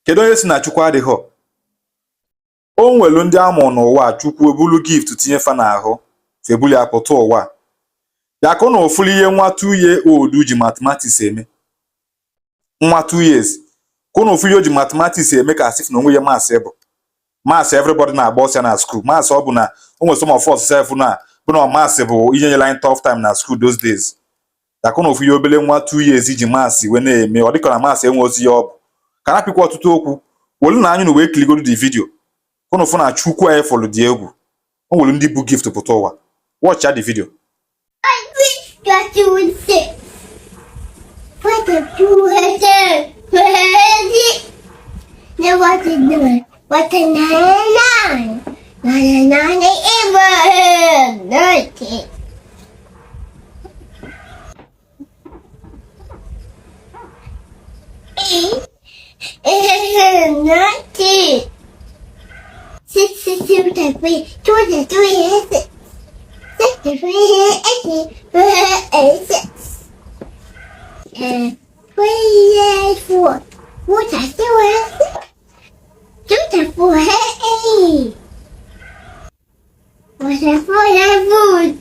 Kedu onye si na Chukwu adịghọ? O nwelu ndị amụ n'ụwa Chukwu ebulu gift tinye fa n'ahụ febuli apụta ụwa. Ya ka na ofulu ihe nwa 2 year old ji mathematics eme. Nwa 2 years. Ka na ofulu ji mathematics eme ka asif na onwe ya maths bụ. Maths everybody na-agba ọsọ na school. Maths ọ bụ na o nwere some of us self na bụ na maths bụ ihe nyela anyị tough time na school those days. Ya ka na ofulu obele nwa 2 years ji maths we na-eme. Ọ dịka na maths enwe ozi ya ọ bụ. Ka na pikwa ọtụtụ okwu. Wolu na anyị na wee kiligodu the video. Ka na ofu na Chukwu anyị follow dị egwu. O nwere ndị bụ gift pụta ụwa. Watch the video. Got you in 6. What the 200? Now what to do? What the 99? 99 ever 90. Eight 90. 6 to 2 to 3. 2 to 3 is 6. 6 to 3 is 6. 3 is 4. 4 to 2 is 6. 2 to 4 is 8. 4 to 4 is 4.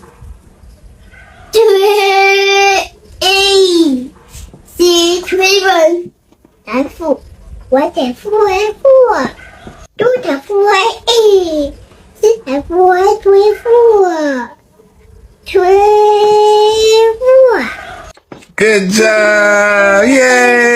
2 is 8. 6 is 1. That's 4. 1 to 4 is 4. 2 to 4 is 8. 6 to 4 is 24. 24. Good job! Yay!